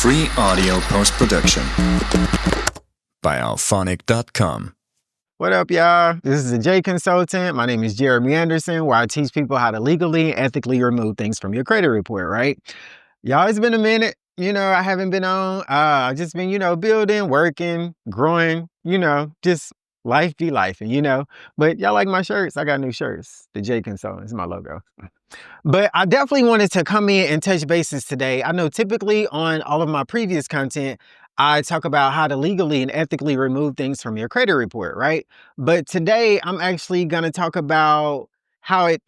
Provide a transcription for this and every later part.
Free audio post-production by alphonic.com. What up, y'all? This is the J Consultant. My name is Jeremy Anderson, where I teach people how to legally and ethically remove things from your credit report, right? Y'all, it's been a minute. I haven't been on. I've just been, building, working, growing, just life be life, But y'all like my shirts? I got new shirts. The J Consultant is my logo. But I definitely wanted to come in and touch bases today. I know typically on all of my previous content, I talk about how to legally and ethically remove things from your credit report, right? But today I'm actually going to talk about how it,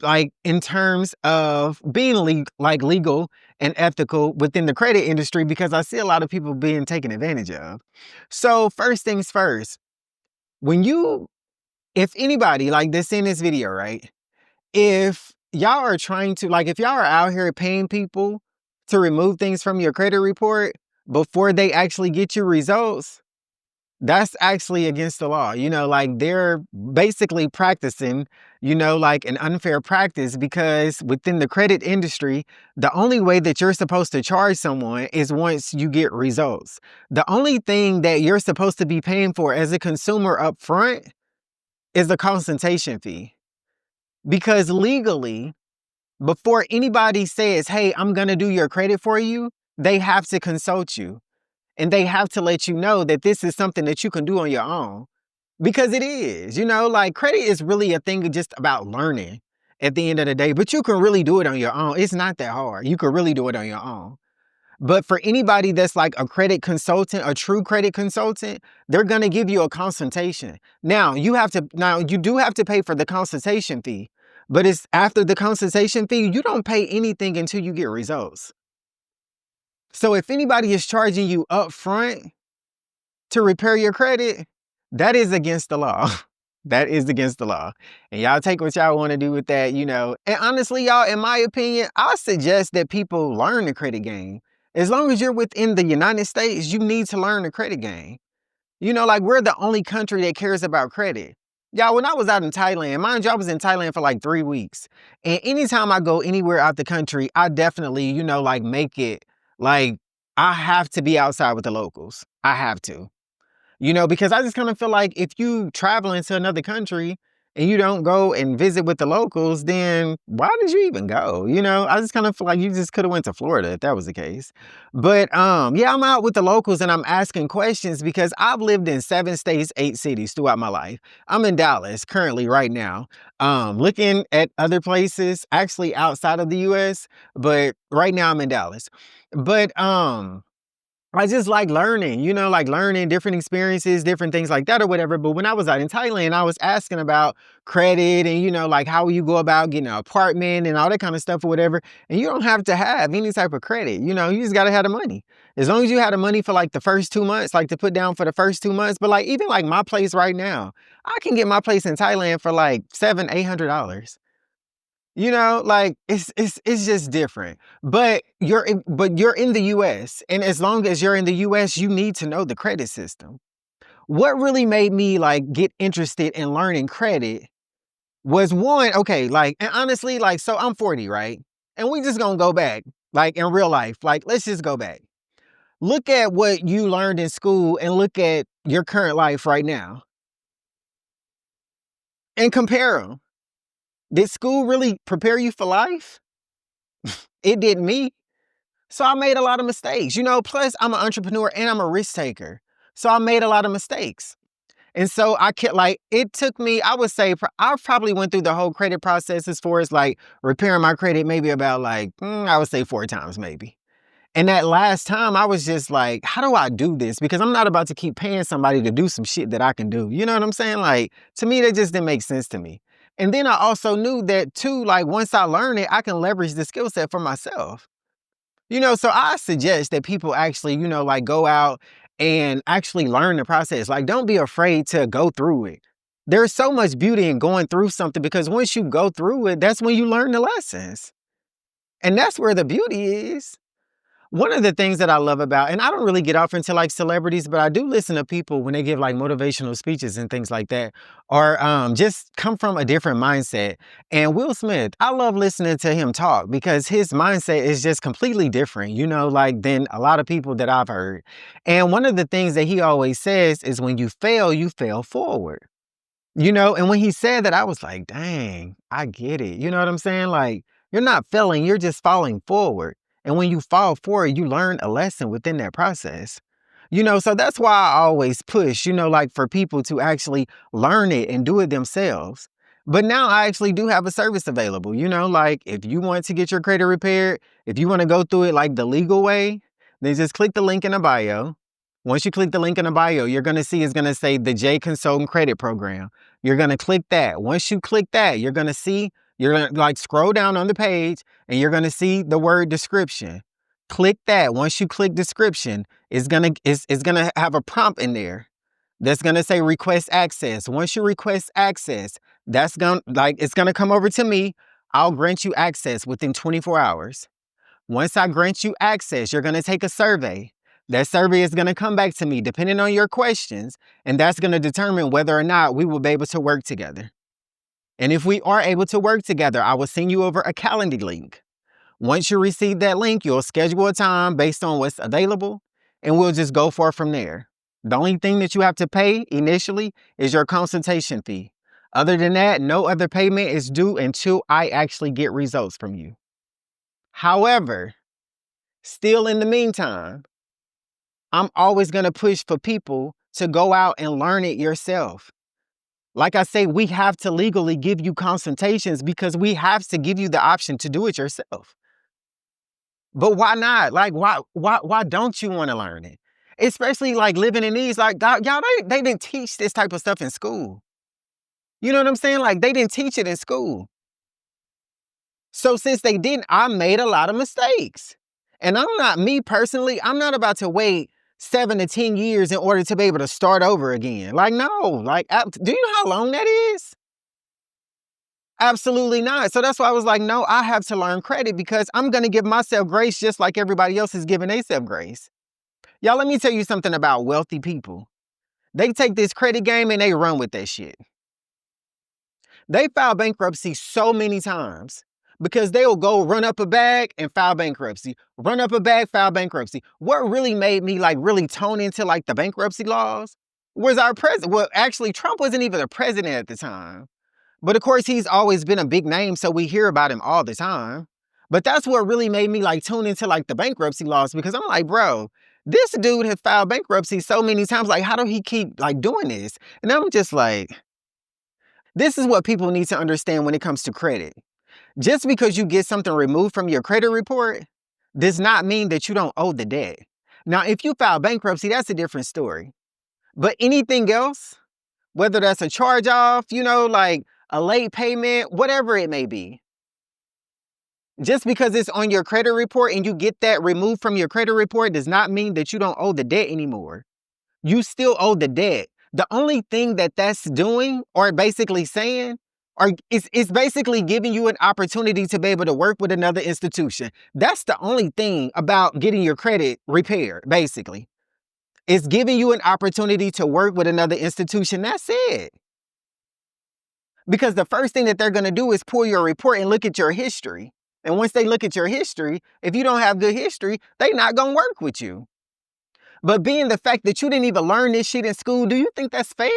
in terms of being legal and ethical within the credit industry, because I see a lot of people being taken advantage of. So first things first, if anybody like this in this video, right? If y'all are trying to, if y'all are out here paying people to remove things from your credit report before they actually get you results, that's actually against the law. They're basically practicing, an unfair practice, because within the credit industry, the only way that you're supposed to charge someone is once you get results. The only thing that you're supposed to be paying for as a consumer up front is the consultation fee. Because legally, before anybody says, hey, I'm going to do your credit for you, they have to consult you. And they have to let you know that this is something that you can do on your own. Because it is, credit is really a thing just about learning at the end of the day. But you can really do it on your own. It's not that hard. You can really do it on your own. But for anybody that's like a credit consultant, a true credit consultant, they're going to give you a consultation. Now, you do have to pay for the consultation fee. But it's after the consultation fee, you don't pay anything until you get results. So if anybody is charging you up front to repair your credit, that is against the law. That is against the law. And y'all take what y'all want to do with that, And honestly, y'all, in my opinion, I suggest that people learn the credit game. As long as you're within the United States, you need to learn the credit game. We're the only country that cares about credit. Y'all, when I was out in Thailand, mind you, I was in Thailand for 3 weeks. And anytime I go anywhere out the country, I definitely, make it I have to be outside with the locals. I have to. Because I just kind of feel like if you travel into another country and you don't go and visit with the locals, then why did you even go? I just kind of feel like you just could have went to Florida if that was the case. But yeah, I'm out with the locals and I'm asking questions because I've lived in 7 states, 8 cities throughout my life. I'm in Dallas currently right now, looking at other places actually outside of the US, but right now I'm in Dallas. But I just like learning, learning different experiences, different things like that or whatever. But when I was out in Thailand, I was asking about credit and, how you go about getting an apartment and all that kind of stuff or whatever. And you don't have to have any type of credit. You just got to have the money. As long as you have the money for the first 2 months, to put down for the first 2 months. But even my place right now, I can get my place in Thailand for $700-800. It's just different. But you're in the US, and as long as you're in the US, you need to know the credit system. What really made me get interested in learning credit was one, okay, and honestly, so I'm 40, right? And we just gonna go back, in real life, let's just go back. Look at what you learned in school and look at your current life right now and compare them. Did school really prepare you for life? It didn't me. So I made a lot of mistakes, plus I'm an entrepreneur and I'm a risk taker. So I made a lot of mistakes. And so I kept it took me, I would say, I probably went through the whole credit process as far as repairing my credit maybe about I would say 4 times maybe. And that last time I was just how do I do this? Because I'm not about to keep paying somebody to do some shit that I can do. You know what I'm saying? To me, that just didn't make sense to me. And then I also knew that too, once I learn it, I can leverage the skill set for myself. So I suggest that people actually, go out and actually learn the process. Don't be afraid to go through it. There's so much beauty in going through something because once you go through it, that's when you learn the lessons. And that's where the beauty is. One of the things that I love about, and I don't really get off into like celebrities, but I do listen to people when they give like motivational speeches and things like that, or just come from a different mindset. And Will Smith, I love listening to him talk because his mindset is just completely different, like than a lot of people that I've heard. And one of the things that he always says is when you fail forward. And when he said that, I was like, dang, I get it. You know what I'm saying? Like, you're not failing, you're just falling forward. And when you fall forward, you learn a lesson within that process. So that's why I always push, like for people to actually learn it and do it themselves. But now I actually do have a service available, like if you want to get your credit repaired, if you want to go through it like the legal way, then just click the link in the bio. Once you click the link in the bio, you're going to see it's going to say the J Consultant Credit Program. You're going to click that. Once you click that, you're going to like scroll down on the page and you're going to see the word description. Click that. Once you click description, it's going to have a prompt in there that's going to say request access. Once you request access, it's going to come over to me. I'll grant you access within 24 hours. Once I grant you access, you're going to take a survey. That survey is going to come back to me depending on your questions, and that's going to determine whether or not we will be able to work together. And if we are able to work together, I will send you over a calendar link. Once you receive that link, you'll schedule a time based on what's available, and we'll just go forth from there. The only thing that you have to pay initially is your consultation fee. Other than that, no other payment is due until I actually get results from you. However, still in the meantime, I'm always going to push for people to go out and learn it yourself. Like I say, we have to legally give you consultations because we have to give you the option to do it yourself. But why not? Like, why don't you want to learn it? Especially like living in these, like, y'all, they didn't teach this type of stuff in school. You know what I'm saying? Like, they didn't teach it in school. So since they didn't, I made a lot of mistakes. And me personally, I'm not about to wait 7 to 10 years in order to be able to start over again. Like, no, like, do you know how long that is? Absolutely not. So that's why I was like, no, I have to learn credit because I'm going to give myself grace just like everybody else is giving themselves grace. Y'all, let me tell you something about wealthy people. They take this credit game and they run with that shit. They file bankruptcy so many times because they'll go run up a bag and file bankruptcy. Run up a bag, file bankruptcy. What really made me like really tone into like the bankruptcy laws was our president. Well, actually, Trump wasn't even a president at the time. But of course, he's always been a big name, so we hear about him all the time. But that's what really made me like tune into like the bankruptcy laws because I'm like, bro, this dude has filed bankruptcy so many times. Like, how do he keep like doing this? And I'm just like, this is what people need to understand when it comes to credit. Just because you get something removed from your credit report does not mean that you don't owe the debt. Now, if you file bankruptcy, that's a different story. But anything else, whether that's a charge off, like a late payment, whatever it may be, just because it's on your credit report and you get that removed from your credit report does not mean that you don't owe the debt anymore. You still owe the debt. The only thing that that's doing or basically saying it's basically giving you an opportunity to be able to work with another institution. That's the only thing about getting your credit repaired, basically. It's giving you an opportunity to work with another institution. That's it. Because the first thing that they're going to do is pull your report and look at your history. And once they look at your history, if you don't have good history, they're not going to work with you. But being the fact that you didn't even learn this shit in school, do you think that's fair?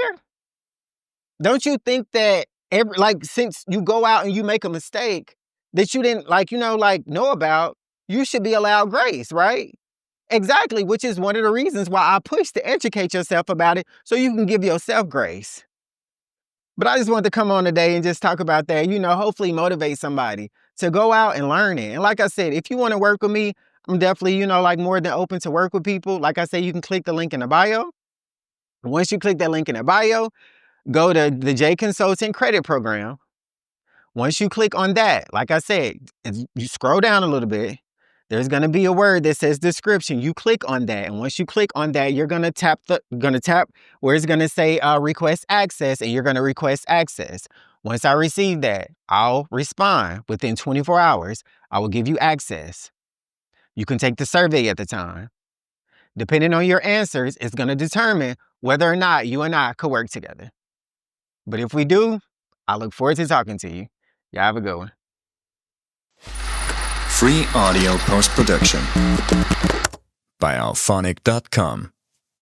Don't you think that since you go out and you make a mistake that you didn't know about, you should be allowed grace, right? Exactly, which is one of the reasons why I push to educate yourself about it so you can give yourself grace. But I just wanted to come on today and just talk about that, hopefully motivate somebody to go out and learn it. And like I said, if you want to work with me, I'm definitely, more than open to work with people. Like I said, you can click the link in the bio. Once you click that link in the bio, go to the J Consultant Credit Program. Once you click on that, like I said, you scroll down a little bit. There's going to be a word that says description. You click on that. And once you click on that, you're going to tap where it's going to say request access, and you're going to request access. Once I receive that, I'll respond within 24 hours. I will give you access. You can take the survey at the time. Depending on your answers, it's going to determine whether or not you and I could work together. But if we do, I look forward to talking to you. Y'all have a good one. Free audio post-production by alphonic.com.